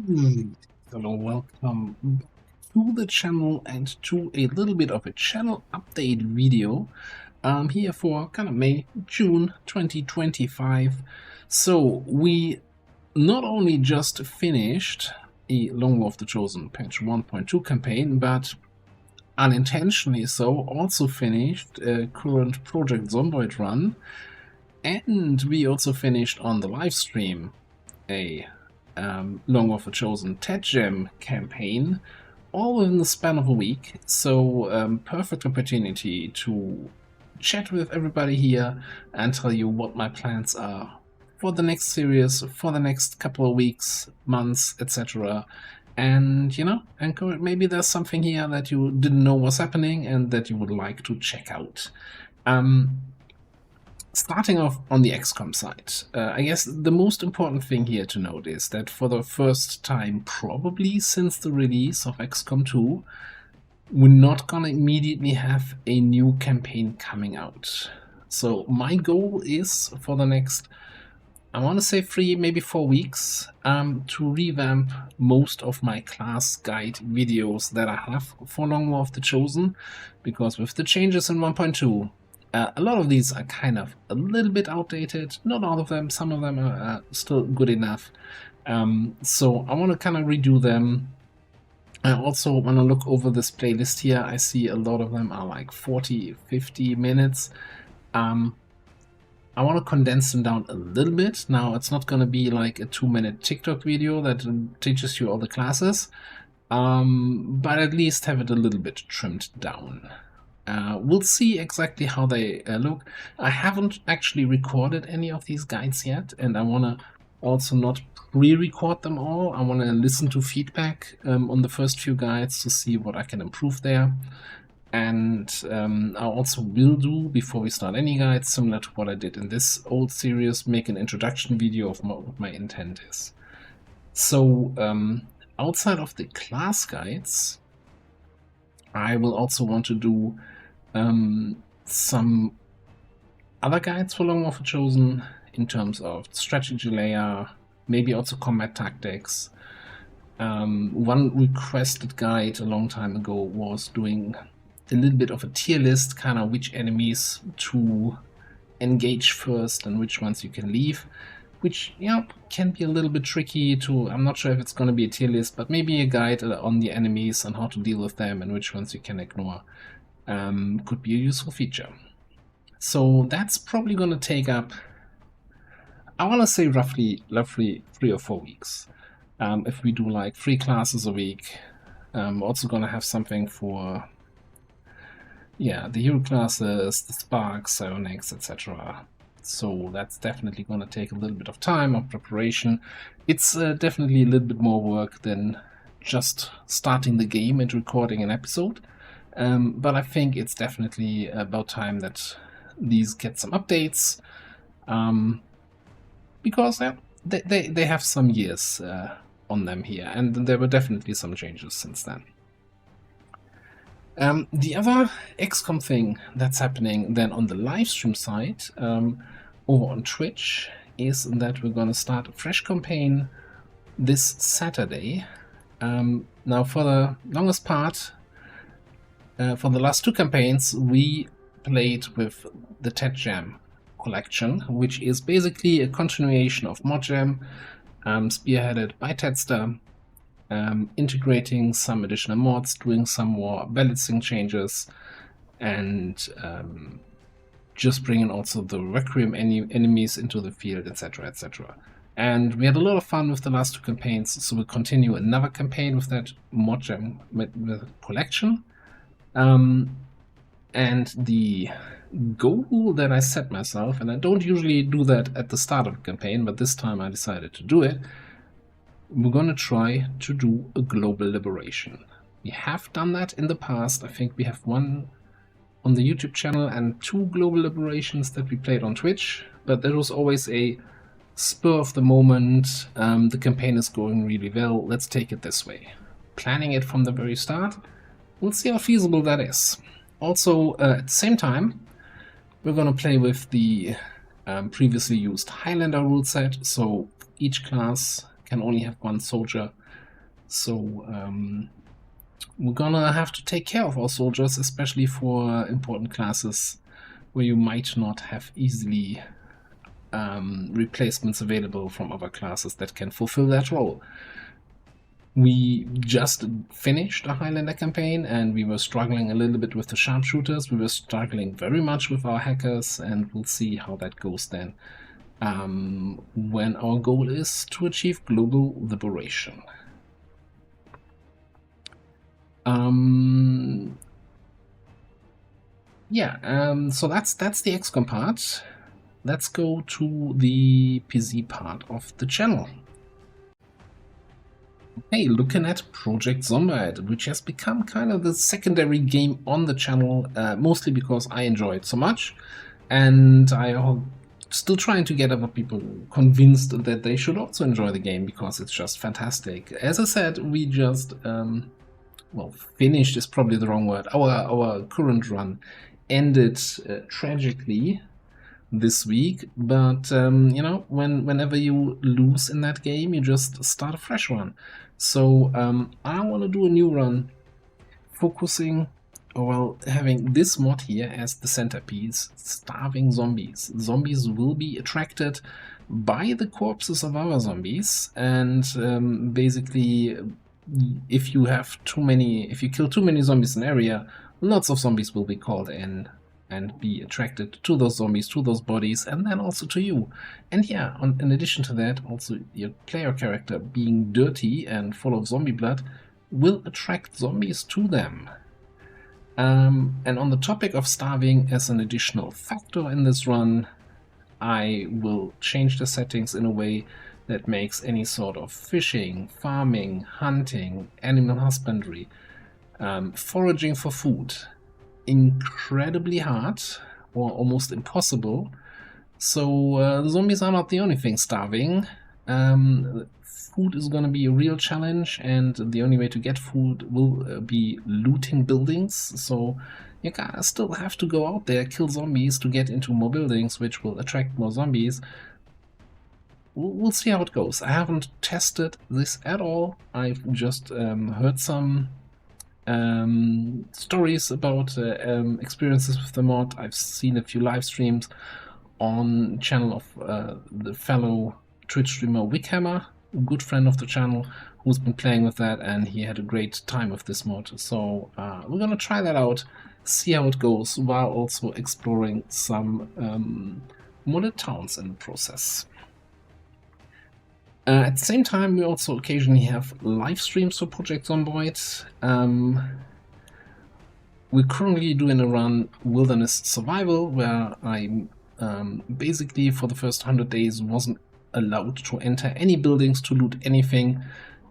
Hello, welcome back to the channel and to a little bit of a channel update video here for kind of May, June 2025. So we not only just finished a Long War of the Chosen patch 1.2 campaign, but unintentionally so also finished a current Project Zomboid run, and we also finished on the live stream a Long War of the Chosen Ted Gem campaign, all within the span of a week. So perfect opportunity to chat with everybody here and tell you what my plans are for the next series, for the next couple of weeks, months, etc. And maybe there's something here that you didn't know was happening and that you would like to check out. Starting off on the XCOM side, I guess the most important thing here to note is that for the first time, probably since the release of XCOM 2, we're not gonna immediately have a new campaign coming out. So my goal is for the next, I want to say 3, maybe 4 weeks, to revamp most of my class guide videos that I have for Long War of the Chosen, because with the changes in 1.2, a lot of these are kind of a little bit outdated. Not all of them, some of them are still good enough. So I want to kind of redo them. I also want to look over this playlist here. I see a lot of them are like 40, 50 minutes. I want to condense them down a little bit. Now, it's not going to be like a 2-minute TikTok video that teaches you all the classes, but at least have it a little bit trimmed down. We'll see exactly how they look. I haven't actually recorded any of these guides yet, and I want to also not pre-record them all. I want to listen to feedback on the first few guides to see what I can improve there. And I also will do, before we start any guides, similar to what I did in this old series, make an introduction video of what my intent is. So outside of the class guides, I will also want to do some other guides for Long War of the Chosen in terms of strategy layer, maybe also combat tactics. One requested guide a long time ago was doing a little bit of a tier list, kind of which enemies to engage first and which ones you can leave, which can be a little bit tricky to, I'm not sure if it's going to be a tier list, but maybe a guide on the enemies and how to deal with them and which ones you can ignore. Could be a useful feature. So that's probably going to take up, I want to say roughly 3 or 4 weeks. If we do like 3 classes a week, also going to have something for the hero classes, the sparks, psionics, etc. So that's definitely going to take a little bit of time of preparation. It's definitely a little bit more work than just starting the game and recording an episode. But I think it's definitely about time that these get some updates, because they have some years on them here, and there were definitely some changes since then. The other XCOM thing that's happening then on the live stream side over on Twitch is that we're going to start a fresh campaign this Saturday. Now, for the longest part, for the last 2 campaigns, we played with the Ted Gem collection, which is basically a continuation of Mod Gem, spearheaded by Tedster, integrating some additional mods, doing some more balancing changes, and just bringing also the Requiem enemies into the field, etc., etc. And we had a lot of fun with the last 2 campaigns, so we'll continue another campaign with that Mod Gem with collection. And the goal that I set myself, and I don't usually do that at the start of a campaign, but this time I decided to do it, we're going to try to do a global liberation. We have done that in the past. I think we have 1 on the YouTube channel and 2 global liberations that we played on Twitch, but there was always a spur of the moment, the campaign is going really well, let's take it this way. Planning it from the very start, we'll see how feasible that is. Also, at the same time, we're going to play with the previously used Highlander rule set, so each class can only have one soldier. So we're gonna have to take care of our soldiers, especially for important classes where you might not have easily replacements available from other classes that can fulfill that role. We just finished a Highlander campaign and we were struggling a little bit with the sharpshooters. We were struggling very much with our hackers, and we'll see how that goes then when our goal is to achieve global liberation. So that's the XCOM part. Let's go to the PC part of the channel. Hey, looking at Project Zombies, which has become kind of the secondary game on the channel, mostly because I enjoy it so much, and I'm still trying to get other people convinced that they should also enjoy the game because it's just fantastic. As I said, we just, well, finished is probably the wrong word. Our current run ended tragically this week, but you know, whenever you lose in that game, you just start a fresh one. So I want to do a new run focusing, well, having this mod here as the centerpiece: starving zombies. Zombies will be attracted by the corpses of other zombies, and basically if you kill too many zombies in an area, lots of zombies will be called in and be attracted to those zombies, to those bodies, and then also to you. And yeah, in addition to that, also your player character being dirty and full of zombie blood will attract zombies to them. And on the topic of starving as an additional factor in this run, I will change the settings in a way that makes any sort of fishing, farming, hunting, animal husbandry, foraging for food incredibly hard or almost impossible. So zombies are not the only thing starving. Food is going to be a real challenge, and the only way to get food will be looting buildings. So you gotta still have to go out there, kill zombies to get into more buildings, which will attract more zombies. We'll see how it goes. I haven't tested this at all. I've just heard some stories about experiences with the mod. I've seen a few live streams on channel of the fellow Twitch streamer Wickhammer, a good friend of the channel, who's been playing with that, and he had a great time with this mod. So we're gonna try that out, see how it goes, while also exploring some modded towns in the process. At the same time, we also occasionally have live streams for Project Zombies. We're currently doing a run Wilderness Survival, where I basically for the first 100 days wasn't allowed to enter any buildings to loot anything,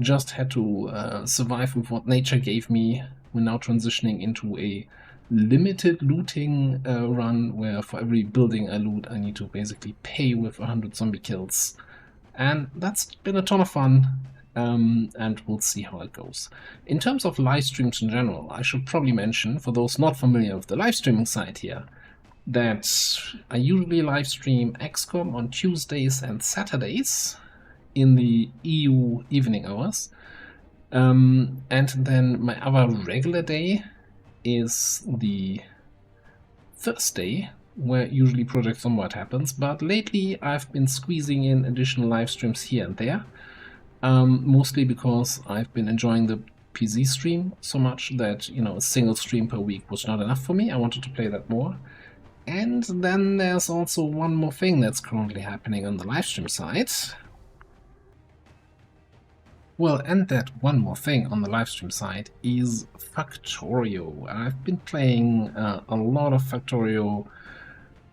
just had to survive with what nature gave me. We're now transitioning into a limited looting run, where for every building I loot, I need to basically pay with 100 zombie kills. And that's been a ton of fun, and we'll see how it goes. In terms of live streams in general, I should probably mention, for those not familiar with the live streaming site here, that I usually live stream XCOM on Tuesdays and Saturdays in the EU evening hours. And then my other regular day is the Thursday, where usually Project Zombies happens, but lately I've been squeezing in additional live streams here and there, mostly because I've been enjoying the PC stream so much that, you know, a single stream per week was not enough for me. I wanted to play that more. And then there's also one more thing that's currently happening on the livestream side. Well, and that one more thing on the livestream side is Factorio. I've been playing a lot of Factorio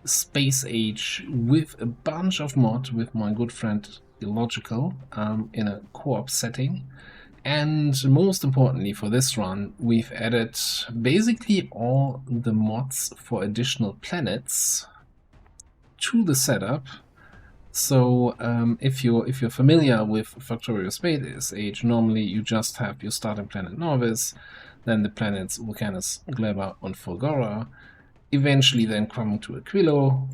Space Age with a bunch of mods with my good friend Illogical in a co-op setting. And most importantly for this run, we've added basically all the mods for additional planets to the setup. So if you're familiar with Factorio Space Age, normally you just have your starting planet Novice, then the planets Vulcanus, Gleba, and Fulgora, eventually then coming to Aquilo,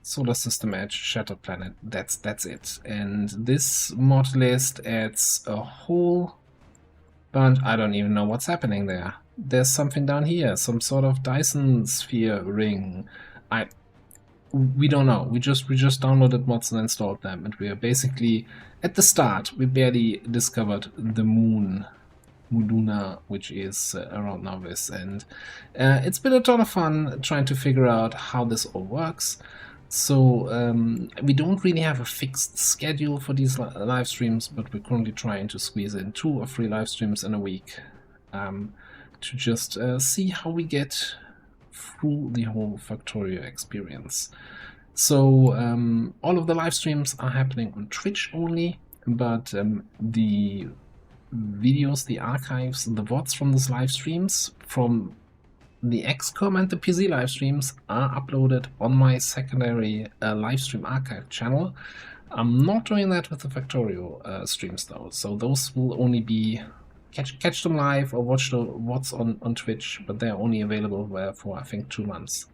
Solar System Edge, Shattered Planet. That's it. And this mod list adds a whole bunch. I don't even know what's happening there. There's something down here, some sort of Dyson sphere ring. We don't know. We just downloaded mods and installed them, and we are basically at the start. We barely discovered the moon, Muduna, which is around Novice, and it's been a ton of fun trying to figure out how this all works. So we don't really have a fixed schedule for these live streams, but we're currently trying to squeeze in 2 or 3 live streams in a week to just see how we get through the whole Factorio experience. So all of the live streams are happening on Twitch only, but the videos, the archives, the VODs from these live streams, from the XCOM and the PC live streams, are uploaded on my secondary live stream archive channel. I'm not doing that with the Factorio streams though, so those will only be catch them live or watch the VODs on Twitch, but they're only available for I think 2 months.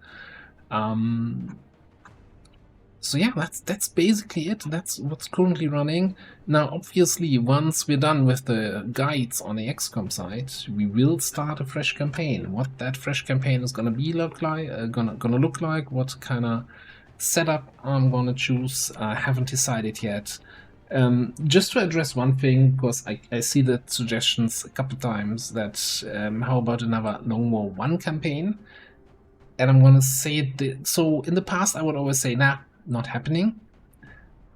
So yeah, that's basically it. That's what's currently running. Now, obviously, once we're done with the guides on the XCOM side, we will start a fresh campaign. What that fresh campaign is gonna look like, what kind of setup I'm gonna choose, I haven't decided yet. Just to address one thing, because I see the suggestions a couple times that how about another Long War 1 campaign? And I'm gonna say it. So in the past, I would always say, nah, not happening.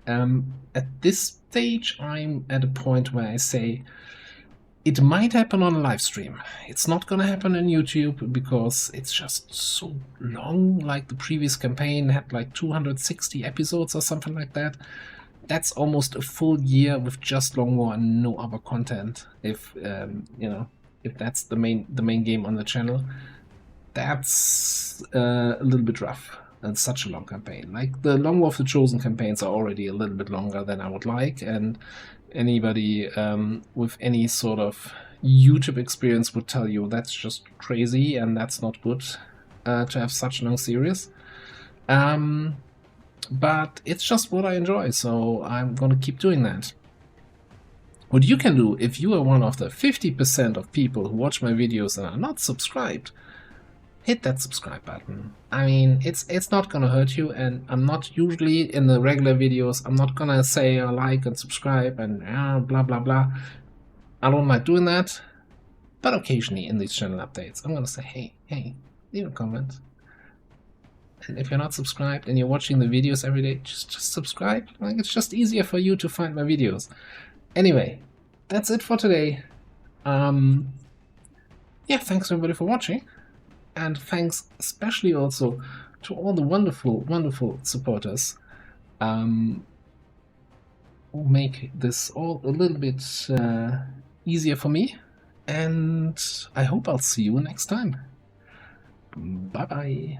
At this stage, I'm at a point where I say it might happen on a live stream. It's not gonna happen on YouTube because it's just so long. Like the previous campaign had like 260 episodes or something like that. That's almost a full year with just Long War and no other content. If you know, if that's the main game on the channel, that's a little bit rough. And such a long campaign. Like the Long War of the Chosen campaigns are already a little bit longer than I would like, and anybody with any sort of YouTube experience would tell you that's just crazy and that's not good to have such a long series. But it's just what I enjoy, so I'm gonna keep doing that. What you can do if you are one of the 50% of people who watch my videos and are not subscribed, hit that subscribe button. I mean, it's not gonna hurt you, and I'm not usually in the regular videos, I'm not gonna say like and subscribe and blah blah blah. I don't like doing that, but occasionally in these channel updates, I'm gonna say, hey, leave a comment. And if you're not subscribed and you're watching the videos every day, just subscribe. Like, it's just easier for you to find my videos. Anyway, that's it for today. Yeah, thanks everybody for watching. And thanks especially also to all the wonderful supporters who make this all a little bit easier for me. And I hope I'll see you next time. Bye-bye.